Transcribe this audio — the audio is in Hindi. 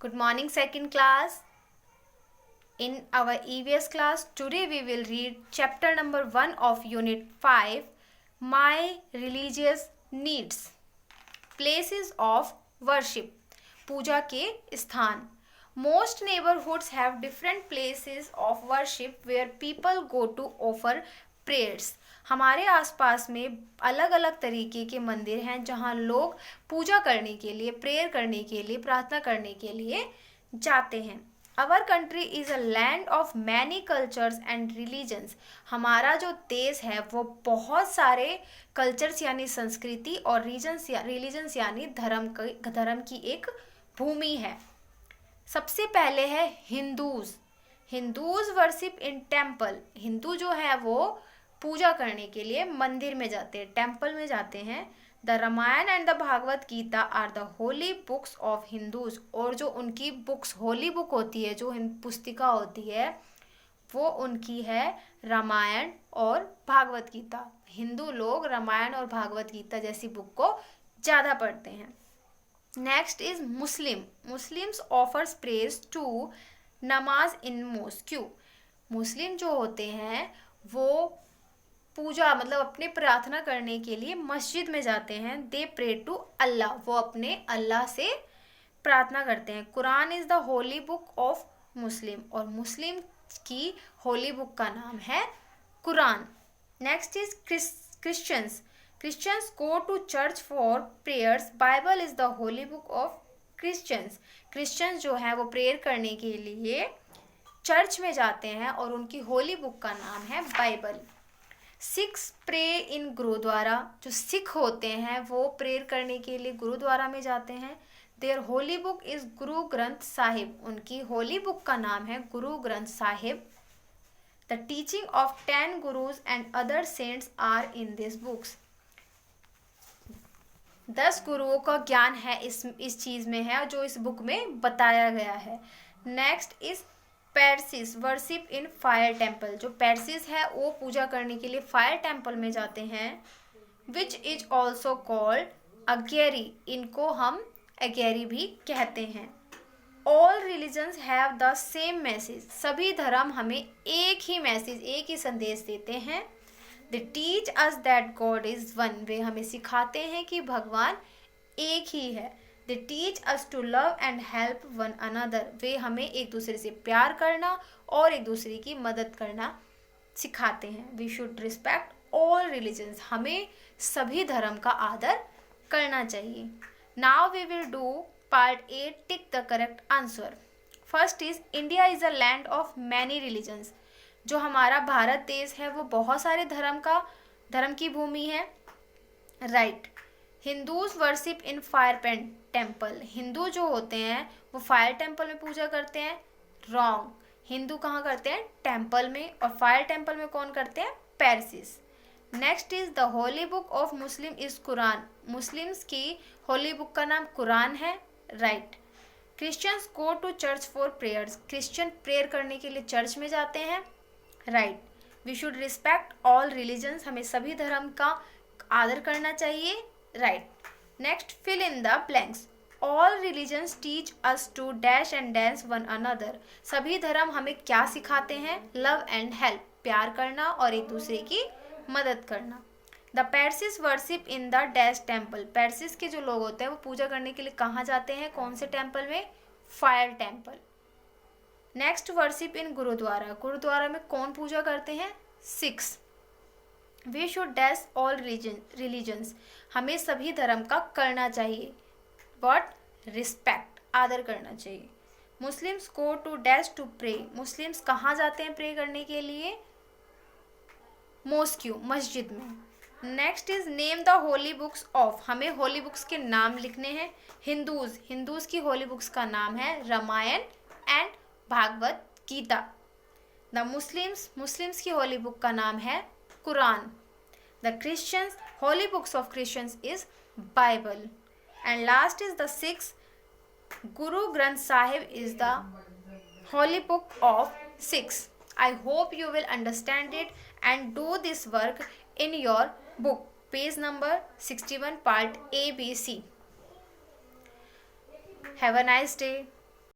Good morning, second class. In our EVS class, today we will read chapter number 1 of Unit 5, My Religious Needs. Places of Worship. पूजा के स्थान. Most neighborhoods have different places of worship where people go to offer prayers. हमारे आसपास में अलग अलग तरीके के मंदिर हैं जहां लोग पूजा करने के लिए, प्रेयर करने के लिए, प्रार्थना करने के लिए जाते हैं. Our country is a land of many cultures and religions. हमारा जो देश है वो बहुत सारे कल्चर्स यानी संस्कृति और रिलीजन्स यानी धर्म की एक भूमि है. सबसे पहले है Hindus worship in temple. Hindu जो है वो पूजा करने के लिए मंदिर में जाते हैं, टेम्पल में जाते हैं. The Ramayana and the Bhagavad Gita are the holy books of Hindus. और जो उनकी बुक्स होली बुक होती है, जो पुस्तिका होती है, वो उनकी है रामायण और भागवत गीता. हिंदू लोग रामायण और भागवत गीता जैसी बुक को ज़्यादा पढ़ते हैं. Next is Muslims offers prayers to namaz in mosque. मुस्लिम जो होते हैं वो पूजा मतलब अपने प्रार्थना करने के लिए मस्जिद में जाते हैं. They pray to Allah. वो अपने अल्लाह से प्रार्थना करते हैं. Quran is the holy book of Muslim. और मुस्लिम की होली बुक का नाम है Quran. Next is Christians go to church for prayers. Bible is the holy book of Christians जो है वो प्रेयर करने के लिए चर्च में जाते हैं और उनकी होली बुक का नाम है Bible. Sikhs pray in gurdwara. जो सिख होते हैं वो प्रेयर करने के लिए गुरुद्वारा में जाते हैं. देयर होली बुक इज़ गुरु ग्रंथ साहिब. उनकी होली बुक का नाम है Guru Granth Sahib. The teaching of 10 gurus and other saints are in this books. 10 गुरुओं का ज्ञान है इस चीज़ में है जो इस बुक में बताया गया है. Next is Parsis worship in fire temple. जो पैरसिस है वो पूजा करने के लिए फायर टेम्पल में जाते हैं. Which is also called Agiary. इनको हम अगेरी भी कहते हैं. All religions have the same message. सभी धर्म हमें एक ही मैसेज, एक ही संदेश देते हैं. They teach us that God is one. वे हमें सिखाते हैं कि भगवान एक ही है. They teach us to love and help one another. वे हमें एक दूसरे से प्यार करना और एक दूसरे की मदद करना सिखाते हैं. We should respect all religions. हमें सभी धर्म का आदर करना चाहिए. Now we will do part 8. Tick the correct answer. First is India is a land of many religions. जो हमारा भारत देश है वो बहुत सारे धर्म की भूमि है. Right. Hindus worship in fire temple. Hindu जो होते हैं वो फायर टेम्पल में पूजा करते हैं. रॉन्ग. हिंदू कहाँ करते हैं? टेम्पल में. और फायर टेम्पल में कौन करते हैं? Parsis. Next is the holy book of Muslim is Quran. Muslims की होली बुक का नाम कुरान है. Right. Christians go to church for prayers. Christian prayer करने के लिए चर्च में जाते हैं. Right. We should respect all religions. हमें सभी धर्म का आदर करना चाहिए. Right. Next fill in the blanks. All religions teach us to dash and dance one another. सभी धर्म हमें क्या सिखाते हैं? Love and help. प्यार करना और एक दूसरे की मदद करना. The Parsis worship in the dash temple. Parsis के जो लोग होते हैं वो पूजा करने के लिए कहाँ जाते हैं? कौन से टेम्पल में? Fire temple. Next worship in gurdwara. Gurdwara में कौन पूजा करते हैं? Sikhs. We should dash all religions. हमें सभी धर्म का करना चाहिए. वॉट? रिस्पेक्ट. आदर करना चाहिए. Muslims go to dash to pray. मुस्लिम्स कहाँ जाते हैं प्रे करने के लिए? मॉस्क्यू, मस्जिद में. Next is name the holy books of. हमें होली बुक्स के नाम लिखने हैं. हिंदूज की होली बुक्स का नाम है Ramayana and Bhagavad Gita. The Muslims की होली बुक का नाम है Quran. The Christians holy books of Christians is Bible. And last is the Sikhs. Guru Granth Sahib is the holy book of Sikhs. I hope you will understand it and do this work in your book, page number 61, part A, B, C. Have a nice day.